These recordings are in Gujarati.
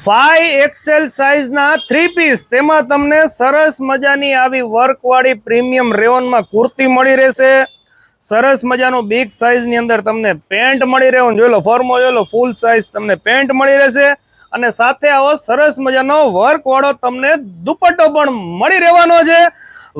5XL સાઇઝ ના 3 પીસ, તેમાં તમને સરસ મજાની આવી વર્ક વાળી પ્રીમિયમ રેયોન માં કુર્તી મળી રહેશે। સરસ મજાનું બિગ સાઇઝ ની અંદર તમને પેન્ટ મળી રહેવાનું, જોઈ લો ફોર્મો જોઈ લો, ફૂલ સાઇઝ તમને પેન્ટ મળી રહેશે અને સાથે આવો સરસ મજાનો વર્ક વાળો તમને દુપટ્ટો પણ મળી રહેવાનો છે।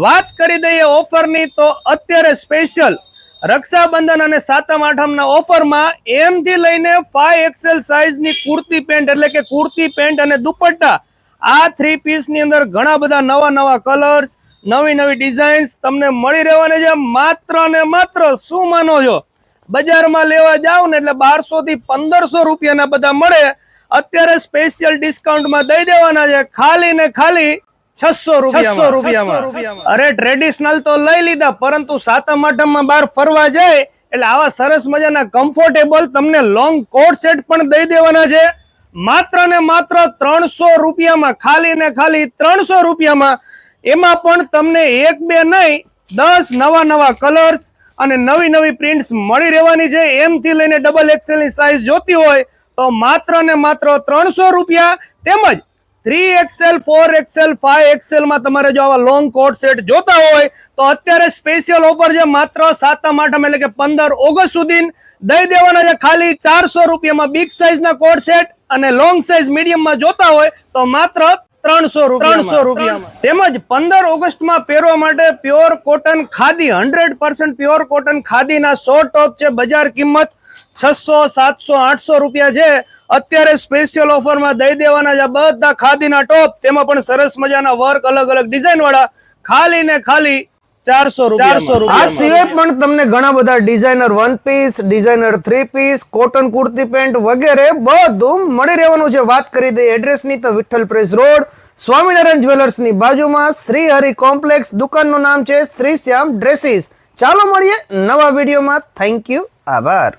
વાત કરી દઈએ ઓફર ની, તો અત્યારે સ્પેશિયલ રક્ષાબંધન અને સાતમ આઠમના ઓફરમાં એમ થી લઈને 5XL સાઇઝ ની કુર્તી પેન્ટ એટલે કે કુર્તી પેન્ટ અને દુપટ્ટા, આ 3 પીસ ની અંદર ઘણા બધા નવા કલર્સ, નવી ડિઝાઇન્સ તમને મળી રહેવાની છે। માત્ર ને માત્ર શું માનો છો, બજારમાં લેવા જાવ ને એટલે 1200 થી 1500 રૂપિયાના બધા મળે, અત્યારે સ્પેશિયલ ડિસ્કાઉન્ટમાં દઈ દેવાના છે ખાલી ને ખાલી 600 રૂપિયામાં। અરે ટ્રેડિશનલ તો લઈ લીધા, પરંતુ સાતમ આઠમમાં બહાર ફરવા જાય એટલે આવા સરસ મજાના કમ્ફર્ટેબલ તમને લોંગ કોટ સેટ પણ દઈ દેવાના છે માત્ર ને માત્ર 300 રૂપિયામાં, ખાલી ને ખાલી 300 રૂપિયામાં। એમાં પણ તમને એક બે નહીં 10 નવા કલર્સ અને નવી પ્રિન્ટ્સ મળી રહેવાની છે। એમ થી લઈને XXL ની સાઈઝ જોતી હોય તો માત્ર ને માત્ર 300 રૂપિયા, તેમજ 3XL 4XL 5XL માં તમારે જો આવા લોંગ કોટ સેટ જોતા હોય તો અત્યારે સ્પેશિયલ ઓફર છે, માત્ર સાતમ આઠમ એટલે કે 15 ઓગસ્ટ સુધી દઈ દેવાના છે ખાલી 400 રૂપિયામાં। બિગ સાઇઝ ના કોટ સેટ અને લોંગ સાઇઝ મીડિયમ માં જોતા હોય તો માત્ર 300 રૂપિયામાં। તેમજ 15 ઓગસ્ટમાં પહેરવા માટે pure cotton khadi 100% pure cotton ખાદીના 100 ટોપ છે, બજાર કિંમત 600 700 800 રૂપિયા છે, અત્યારે સ્પેશિયલ ઓફરમાં દઈ દેવાના છે બધા ખાદીના ટોપ, તેમાં પણ સરસ મજાના વર્ક અલગ ડિઝાઇન વાળા ખાલી ને ખાલી 400 રૂપિયા। આ સિવાય પણ તમને ઘણા બધા designer 1 piece, designer 3 piece, cotton kurti pant વગેરે બધું મળી રહેવાનું છે। વાત કરી દઈએ એડ્રેસની તો Vitthal press road, Swaminarayan jewellers ની બાજુમાં શ્રી હરિ કોમ્પ્લેક્સ, દુકાનનું નામ છે શ્રી શ્યામ ડ્રેસીસ। ચાલો મળીએ નવા વિડીયોમાં, થેન્ક યુ, આભાર।